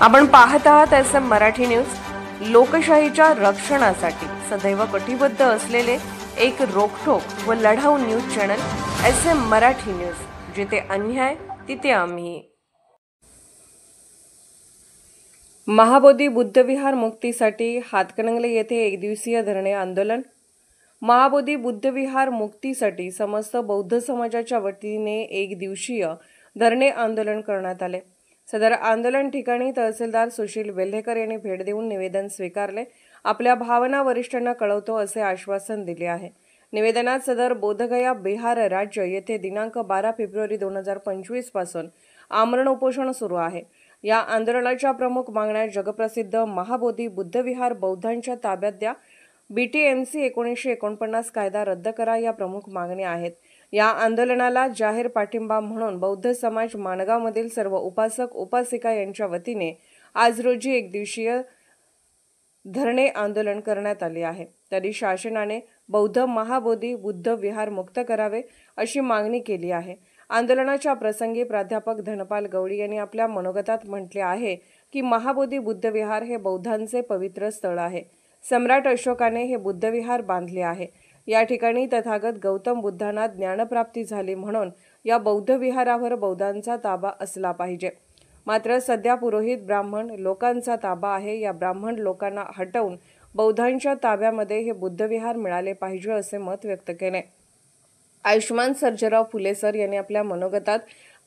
आपण पाहत आहात SM मराठी न्यूज। लोकशाहीच्या रक्षणासाठी सदैव कटिबद्ध असलेले एक रोखठोक व लढाऊ news channel SM Marathi news, जिथे अन्याय तिथे आम्ही। महाबोधी बुद्धविहार मुक्तीसाठी हातकणंगले येथे एक दिवसीय धरणे आंदोलन। महाबोधी बुद्धविहार मुक्तीसाठी समस्त बौद्ध समाजाच्या वतीने एक दिवसीय धरणे आंदोलन करण्यात आले। सदर आंदोलन ठिकाणी तहसीलदार सुशील वेल्हेकर यांनी भेट देऊन निवेदन स्वीकारले, आपल्या भावना वरिष्ठांना कळवतो असे आश्वासन दिले आहे। निवेदनात सदर बोधगया बिहार राज्य येथे दिनांक 12 फेब्रुवारी 2025 पासून आमरण उपोषण सुरू आहे। या आंदोलनाच्या प्रमुख मागण्या जगप्रसिद्ध महाबोधी बुद्धविहार बौद्धांच्या ताब्यात द्या, BTMC 1949 कायदा रद्द करा या प्रमुख मागण्या आहेत। या आंदोलनाला जाहीर पाठिंबा म्हणून बौद्ध समाज माणगावमधील सर्व उपासक उपासिका यांच्या वतीने आज रोजी एक दिवसीय धरणे आंदोलन करण्यात आले आहे। तरी शासनाने बौद्ध महाबोधी बुद्ध विहार मुक्त करावे अशी मागणी केली आहे। आंदोलनाच्या प्रसंगी प्राध्यापक धनपाल गवळी यांनी आपल्या मनोगतात म्हटले आहे की महाबोधी बुद्ध विहार हे बौद्धांचे पवित्र स्थळ आहे। सम्राट अशोकाने हे बुद्ध विहार बांधले आहे। या ठिकाणी तथागत गौतम बुद्धांना ज्ञानप्राप्ती झाली, म्हणून या बौद्ध विहारावर बौद्धांचा ताबा असला पाहिजे। मात्र सध्या पुरोहित ब्राह्मण लोकांचा ताबा आहे। या ब्राह्मण लोकांना हटवून बौद्धांच्या ताब्यामध्ये हे बुद्ध विहार मिळाले पाहिजे असे मत व्यक्त केले। आयुष्मान सर्जेराव फुले सर यांनी आपल्या मनोगतात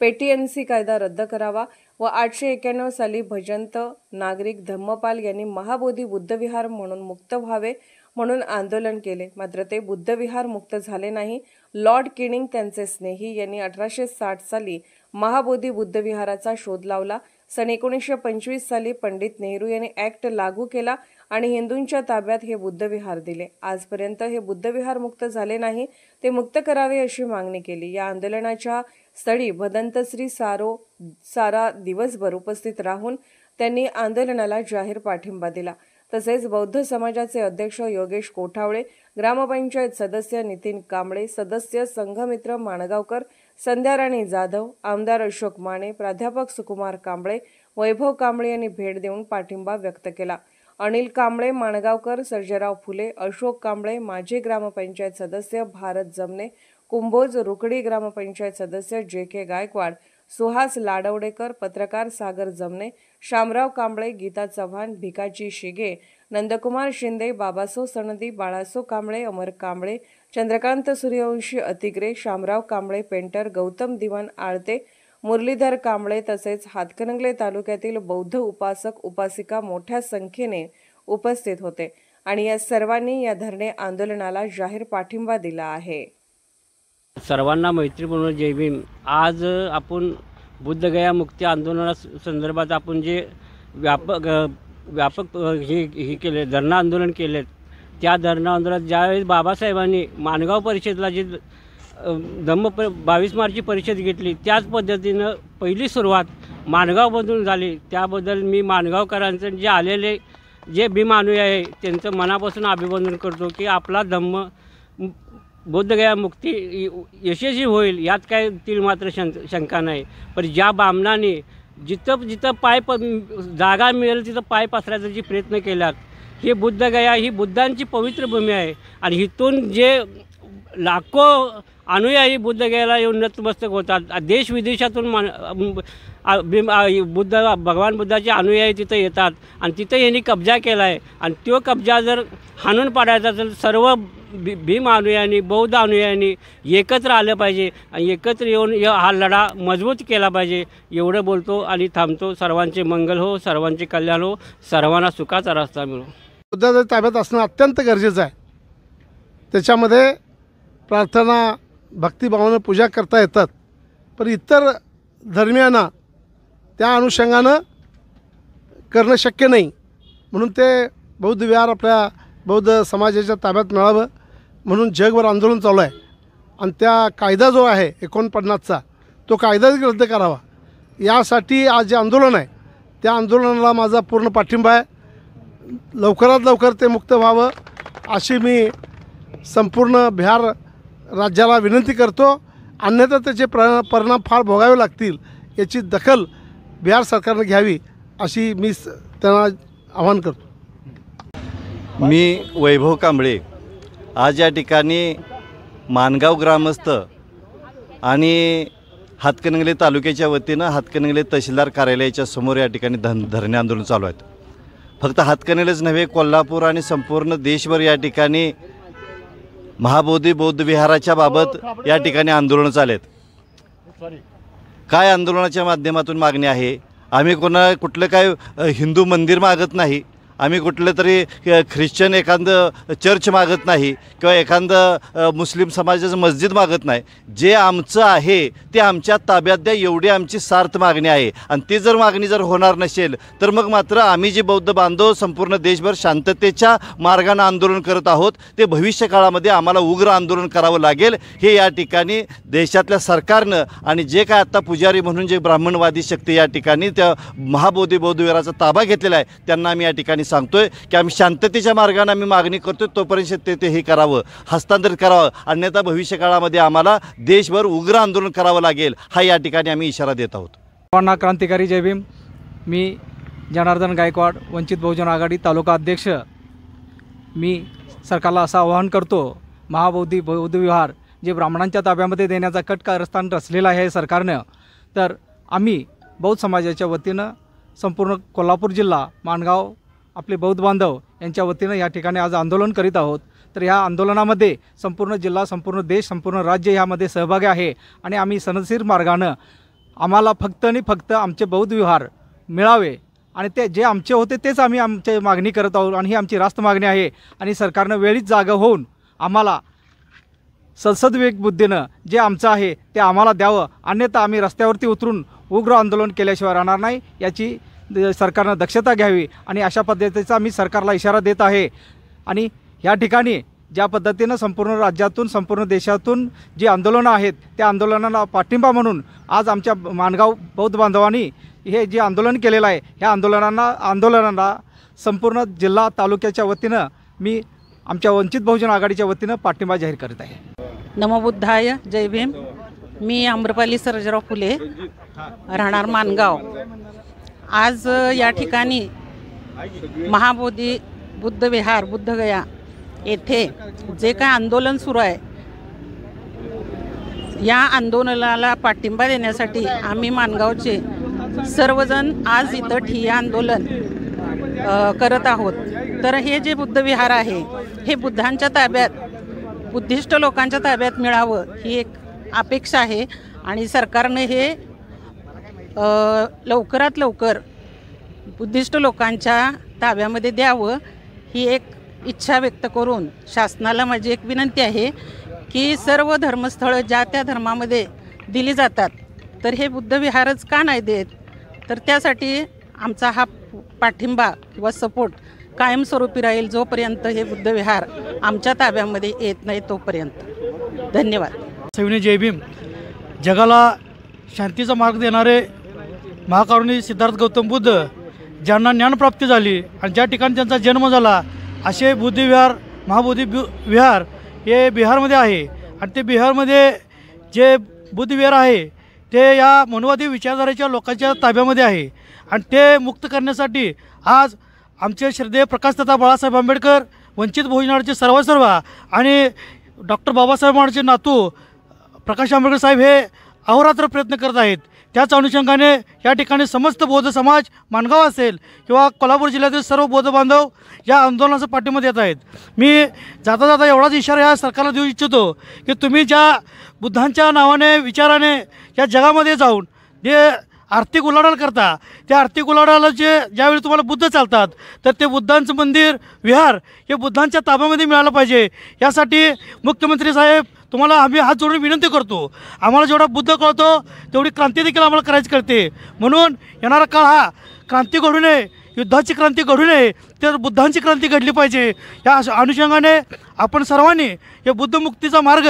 PTMC कायदा रद्द करावा व 891 साली भजंत नागरिक धम्मपाल यांनी महाबोधी बुद्ध विहार म्हणून मुक्त व्हावे म्हणून आंदोलन केले, मात्र ते बुद्ध विहार मुक्त झाले नाही। लॉर्ड किनिंग त्यांचे स्नेही यांनी 1860 साली महाबोधी बुद्ध विहाराचा शोध लावला। सन 1925 साली पंडित नेहरू यांनी ऍक्ट लागू केला आणि हिंदूंच्या ताब्यात हे बुद्ध विहार दिले। आजपर्यंत हे बुद्ध विहार मुक्त झाले नाही, ते मुक्त करावे अशी मागणी केली। या आंदोलनाच्या स्थळी भदंतश्री सारा दिवसभर उपस्थित राहून त्यांनी आंदोलनाला जाहीर पाठिंबा दिला। तसेच बौद्ध समाजाचे अध्यक्ष योगेश कोठावळे, ग्रामपंचायत सदस्य नितीन कांबळे, सदस्य संघमित्र माणगावकर, संध्याराणी जाधव, आमदार अशोक माने, प्राध्यापक सुकुमार कांबळे, वैभव कांबळे यांनी भेट देऊन पाठिंबा व्यक्त केला। अनिल कांबळे, माणगावकर, सर्जेराव फुले, अशोक कांबळे, माजी ग्रामपंचायत सदस्य भारत जमने, कुंभोज रुकडी ग्रामपंचायत सदस्य JK गायकवाड, सुहास लाडवडेकर, पत्रकार सागर जमने, शामराव कांबळे, गीता चव्हाण, भिकाजी शिगे, नंदकुमार शिंदे, बाबासो सनदी, बाळासो कांबळे, अमर कांबळे, चंद्रकांत सूर्यवंशी अतिग्रे, शामराव कांबळे पेंटर, गौतम दिवान आळते, मुरलीधर कांबळे तसेच हातकणंगले तालुक्यातील बौद्ध उपासक उपासिका मोठ्या संख्येने उपस्थित होते आणि या सर्वांनी या धरणे आंदोलनाला जाहीर पाठिंबा दिला आहे। सर्वांना मैत्रीपूर्ण जय भीम। आज आपण बुद्धगया मुक्ती आंदोलना संदर्भात आपण जे व्यापक हे केले धरणं आंदोलन केले, त्या धरणं आंदोलनात ज्यावेळेस बाबासाहेबांनी माणगाव परिषदेला जी 22 मार्चची परिषद घेतली, त्याच पद्धतीनं पहिली सुरुवात माणगावमधून झाली। त्याबद्दल मी माणगावकरांचं जे आलेले जे भीमानुयायी आहे त्यांचं मनापासून अभिनंदन करतो की आपला धम्म बोधगया मुक्ती यशस्वी होईल, यात काय तील मात्र शंका नाही। पण ज्या बामणाने जिथं पाय जागा मिळेल तिथं पाय पसरायचा जे प्रयत्न केलात, हे बुद्धगया ही बुद्धांची पवित्र भूमी आहे आणि इथून जे लाखो अनुयायी बुद्धगयाला येऊन नतमस्तक होतात। देश विदेशातून भगवान बुद्धाचे अनुयायी तिथं येतात आणि तिथं यांनी कब्जा केला आहे आणि तो कब्जा जर हाणून पाडायचा तर सर्व भीम अनुयायांनी बौद्ध अनुयायांनी एकत्र आलं पाहिजे आणि एकत्र येऊन हा लढा मजबूत केला पाहिजे। एवढं बोलतो आणि थांबतो। सर्वांचे मंगल हो, सर्वांचे कल्याण हो, सर्वांना सुखाचा रस्ता मिळो। बुद्धाच्या ताब्यात असणं अत्यंत गरजेचं आहे। त्याच्यामध्ये प्रार्थना भक्तिभावानं पूजा करता येतात, पण इतर धर्मियांना त्या अनुषंगानं करणं शक्य नाही, म्हणून ते बौद्ध विहार आपल्या बौद्ध समाजाच्या ताब्यात मिळावं म्हणून जगभर आंदोलन चालू आहे। आणि त्या कायदा जो आहे 49चा तो कायदाच रद्द करावा, यासाठी आज जे आंदोलन आहे त्या आंदोलनाला माझा पूर्ण पाठिंबा आहे। लवकरात लवकर ते मुक्त व्हावं अशी मी संपूर्ण बिहार राज्याला विनंती करतो, अन्यथा त्याचे परिणाम फार भोगावे लागतील, याची दखल बिहार सरकारने घ्यावी अशी मी त्यांना आवाहन करतो. मी वैभव कांबळे आज या ठिकाणी माणगाव ग्रामस्थ आणि हातकणंगले तालुक्याच्या वतीनं हातकणंगले तहसीलदार कार्यालयाच्या समोर या ठिकाणी धरणे आंदोलन चालू आहेत. फक्त हातकणंगलेच नव्हे, कोल्हापूर आणि संपूर्ण देशभर या ठिकाणी महाबोधी बौद्ध विहाराच्या बाबत या ठिकाणी आंदोलनं चालू आहेत. काय आंदोलनाच्या माध्यमातून मागणी आहे? आम्ही कुठलं काय हिंदू मंदिर मागत नाही, आम्ही कुठलं तरी ख्रिश्चन एखादं चर्च मागत नाही किंवा एखादं मुस्लिम समाजाचं मस्जिद मागत नाही. जे आमचं आहे ते आमच्या ताब्यात द्या, एवढी आमची सार्थ मागणी आहे. आणि ती जर मागणी होणार नसेल तर मग मात्र आम्ही जे बौद्ध बांधव संपूर्ण देशभर शांततेच्या मार्गानं आंदोलन करत आहोत ते भविष्य काळामध्ये आम्हाला उग्र आंदोलन करावं लागेल. हे या ठिकाणी देशातल्या सरकारनं आणि जे काय आत्ता पुजारी म्हणून जे ब्राह्मणवादी शक्ती या ठिकाणी त्या महाबोधी बौद्ध विहाराचा ताबा घेतलेला आहे त्यांना आम्ही या ठिकाणी सांगतोय की आम्ही शांततेच्या मार्गाने आम्ही मागणी करतोय, तोपर्यंत ते हे करावं, हस्तांतरित करावं, अन्यथा भविष्य काळामध्ये आम्हाला देशभर उग्र आंदोलन करावं लागेल, हा या ठिकाणी आम्ही इशारा देत आहोत. सर्वांना क्रांतिकारी जय भीम. मी जनार्दन गायकवाड, वंचित बहुजन आघाडी तालुका अध्यक्ष. मी सरकारला असं आवाहन करतो, महाबोधी बौद्ध विहार जे ब्राह्मणांच्या ताब्यामध्ये देण्याचा कट कारस्थान रचलेला आहे सरकारनं, तर आम्ही बौद्ध समाजाच्या वतीनं संपूर्ण कोल्हापूर जिल्हा, माणगाव आपले बौद्ध बांधव यांच्या वतीनं या ठिकाणी आज आंदोलन करीत आहोत. तर ह्या आंदोलनामध्ये संपूर्ण जिल्हा, संपूर्ण देश, संपूर्ण राज्य ह्यामध्ये सहभागी आहे. आणि आम्ही सनदशीर मार्गानं आम्हाला फक्त आणि फक्त आमचे बौद्ध विहार मिळावे आणि ते जे आमचे होते तेच आम्ही आमची मागणी करत आहोत. आणि ही आमची रास्त मागणी आहे. आणि सरकारनं वेळीच जागा होऊन आम्हाला सदसद्विवेक बुद्धीनं जे आमचं आहे ते आम्हाला द्यावं, अन्यथा आम्ही रस्त्यावरती उतरून उग्र आंदोलन केल्याशिवाय राहणार नाही, याची सरकारनं दक्षता घ्यावी. आणि अशा पद्धतीचा मी सरकारला इशारा देत आहे. आणि या ठिकाणी ज्या पद्धतीनं संपूर्ण राज्यातून, संपूर्ण देशातून जी आंदोलनं आहेत त्या आंदोलनाला पाठिंबा म्हणून आज आमच्या माणगाव बौद्ध बांधवांनी हे जे आंदोलन केलेलं आहे, ह्या आंदोलनाला संपूर्ण जिल्हा, तालुक्याच्या वतीनं मी आमच्या वंचित बहुजन आघाडीच्या वतीनं पाठिंबा जाहीर करत आहे. नमो बुद्धाय, जय भीम. मी आम्रपाली सर्जेराव फुले, राहणार माणगाव. आज या ठिकाणी महाबोधी बुद्ध विहार, बुद्धगया येथे जे काय आंदोलन सुरू आहे, या आंदोलनाला पाठिंबा देण्यासाठी आम्ही माणगावचे सर्वजण आज इथं ठिय्या आंदोलन करत आहोत. तर हे जे बुद्ध विहार आहे हे बुद्धांच्या ताब्यात, बुद्धिस्ट लोकांच्या ताब्यात मिळावं ही एक अपेक्षा आहे. आणि सरकारने हे लवकरात लवकर बुद्धिस्ट लोकांच्या ताब्यामध्ये द्यावं ही एक इच्छा व्यक्त करून शासनाला माझी एक विनंती आहे की सर्व धर्मस्थळं ज्या त्या धर्मामध्ये दिली जातात, तर हे बुद्ध विहारच का नाही देत? तर त्यासाठी आमचा हा पाठिंबा किंवा सपोर्ट कायमस्वरूपी राहील जोपर्यंत हे बुद्ध विहार आमच्या ताब्यामध्ये येत नाही तोपर्यंत. धन्यवाद. सविनय जय भीम. जगाला शांतीचा मार्ग देणारे महाकारुणी सिद्धार्थ गौतम बुद्ध ज्यांना ज्ञानप्राप्ती झाली आणि ज्या ठिकाणी त्यांचा जन्म झाला असे बुद्धविहार, महाबोधी विहार हे बिहारमध्ये आहे. आणि ते बिहारमध्ये जे बुद्धविहार आहे ते या मनुवादी विचारधारेच्या लोकांच्या ताब्यामध्ये आहे. आणि ते मुक्त करण्यासाठी आज आमचे श्रद्धेय प्रकाशदादा बाळासाहेब आंबेडकर, वंचित बहुजनाचे सर्व आणि डॉक्टर बाबासाहेब आंबेडकरचे नातू प्रकाश आंबेडकर साहेब हे अहोरात्र प्रयत्न करत आहेत. त्याच अनुषंगाने या ठिकाणी समस्त बौद्ध समाज, माणगाव असेल किंवा कोल्हापूर जिल्ह्यातील सर्व बौद्ध बांधव या आंदोलनाचा पाठिंबा देत आहेत. मी जाता जाता एवढाच इशारा या सरकारला देऊ इच्छितो की तुम्ही ज्या बुद्धांच्या नावाने, विचाराने या जगामध्ये जाऊन जे आर्थिक उलाढाल करता, त्या आर्थिक उलाढालाचे ज्यावेळी तुम्हाला बुद्ध चालतात तर ते बुद्धांचं मंदिर, विहार हे बुद्धांच्या ताब्यामध्ये मिळालं पाहिजे. यासाठी मुख्यमंत्री साहेब तुम्हाला आम्ही हात जोडून विनंती करतो. आम्हाला जेवढा बुद्ध कळतो तेवढी क्रांती देखील आम्हाला करायची कळते. म्हणून येणारा काळ हा क्रांती घडू नये, युद्धाची क्रांती घडू नये, तर बुद्धांची क्रांती घडली पाहिजे. या अनुषंगाने आपण सर्वांनी हे बुद्धमुक्तीचा मार्ग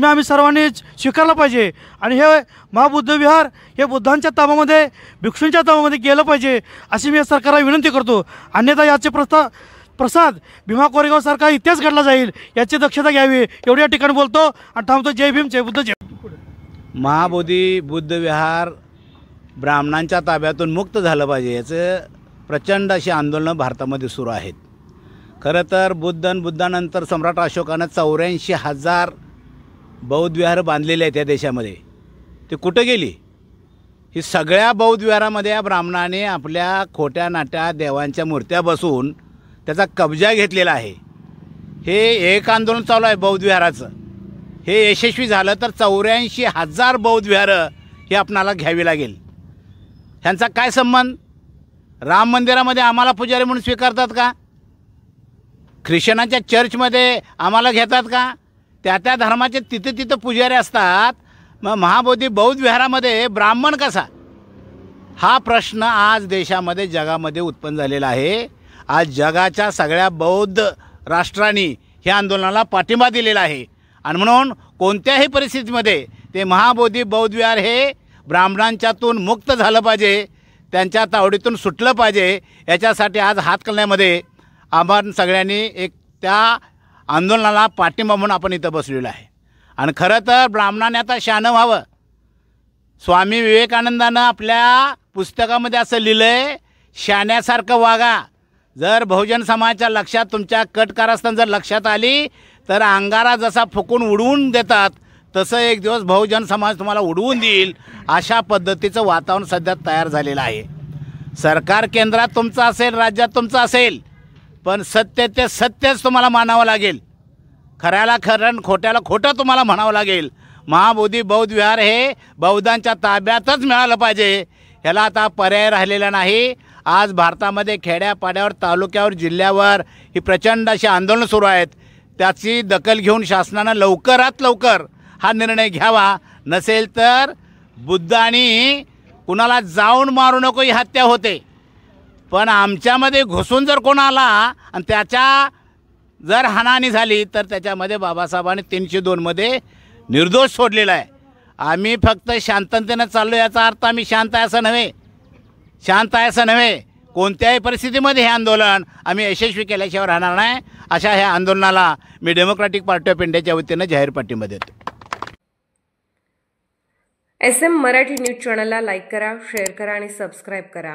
आम्ही सर्वांनी स्वीकारला पाहिजे. आणि हे महाबुद्ध विहार हे बुद्धांच्या ताब्यामध्ये, भिक्षूंच्या ताब्यामध्ये गेलं पाहिजे अशी मी सरकारला विनंती करतो. अन्यथा याचे प्रसाद भीमा कोरेगावसारखा इतिहास घडला जाईल, याची दक्षता घ्यावी. एवढी या ठिकाणी बोलतो आणि थांबतो. जय भीम, जय बुद्ध, जय. महाबोधी बुद्ध विहार ब्राह्मणांच्या ताब्यातून मुक्त झालं पाहिजे याचं प्रचंड अशी आंदोलनं भारतामध्ये सुरू आहेत. खरं तर बुद्धानंतर सम्राट अशोकानं 84,000 बौद्ध विहार बांधलेले आहेत या देशामध्ये. ते कुठं गेली? ही सगळ्या बौद्ध विहारामध्ये या ब्राह्मणाने आपल्या खोट्या नाट्या देवांच्या मूर्त्या बसवून त्याचा कब्जा घेतलेला आहे. हे एक आंदोलन चालू आहे बौद्ध विहाराचं. हे यशस्वी झालं तर 84,000 बौद्ध विहारं ही आपणाला घ्यावी लागेल. ह्यांचा काय संबंध? राम मंदिरामध्ये आम्हाला पुजारी म्हणून स्वीकारतात का? ख्रिश्चनांच्या चर्चमध्ये आम्हाला घेतात का? त्या धर्माचे तिथं पुजारी असतात. मग महाबोधी बौद्ध विहारामध्ये ब्राह्मण कसा? हा प्रश्न आज देशामध्ये जगामध्ये उत्पन्न झालेला आहे. आज जगाच्या सगळ्या बौद्ध राष्ट्रांनी ह्या आंदोलनाला पाठिंबा दिलेला आहे आणि म्हणून कोणत्याही परिस्थितीमध्ये ते महाबोधी बौद्ध विहार हे ब्राह्मणांच्यातून मुक्त झालं पाहिजे, त्यांच्या तावडीतून सुटलं पाहिजे. याच्यासाठी आज हातकणंगल्यामध्ये आपण सगळ्यांनी एक त्या आंदोलनाला पाठिंबा म्हणून आपण इथं बसलेलो आहे. आणि खरं तर ब्राह्मणाने आता शहाणं व्हावं. स्वामी विवेकानंदानं आपल्या पुस्तकामध्ये असं लिहिलं आहे, शहाण्यासारखं वागा. जर बहुजन समाजाच्या लक्षात तुमच्या कट कारस्थान जर लक्षात आली तर अंगारा जसा फुकून उडवून देतात तसं एक दिवस बहुजन समाज तुम्हाला उडवून देईल. अशा पद्धतीचं वातावरण सध्या तयार झालेलं आहे. सरकार केंद्रात तुमचं असेल, राज्यात तुमचं असेल, पण सत्य ते सत्यच तुम्हाला मानावं लागेल. खऱ्याला खरं, खोट्याला खोटं तुम्हाला म्हणावं लागेल. महाबोधी बौद्ध विहार हे बौद्धांच्या ताब्यातच मिळालं पाहिजे. ह्याला आता पर्याय राहिलेला नाही. आज भारतामध्ये खेड्यापाड्यावर, तालुक्यावर, जिल्ह्यावर ही प्रचंड अशी आंदोलनं सुरू आहेत. त्याची दखल घेऊन शासनानं लवकरात लवकर हा निर्णय घ्यावा. नसेल तर बुद्धानी कुणाला जाऊन मारू नको ही हत्या होते, पण आमच्यामध्ये घुसून जर कोण आला आणि त्याच्या जर हाणाहानी झाली तर त्याच्यामध्ये बाबासाहेबांनी 302मध्ये निर्दोष सोडलेला आहे. आम्ही फक्त शांततेनं चाललो याचा अर्थ आम्ही शांत आहे असं नव्हे. शांत आहे असं नव्हे. कोणत्याही परिस्थितीमध्ये हे आंदोलन आम्ही यशस्वी केल्याशिवाय राहणार नाही. अशा ह्या आंदोलनाला मी डेमोक्रॅटिक पार्टी ऑफ इंडियाच्या वतीनं जाहीर पाठिंबा देतो. SM मराठी न्यूज चॅनलला लाईक करा, शेअर करा आणि सबस्क्राईब करा.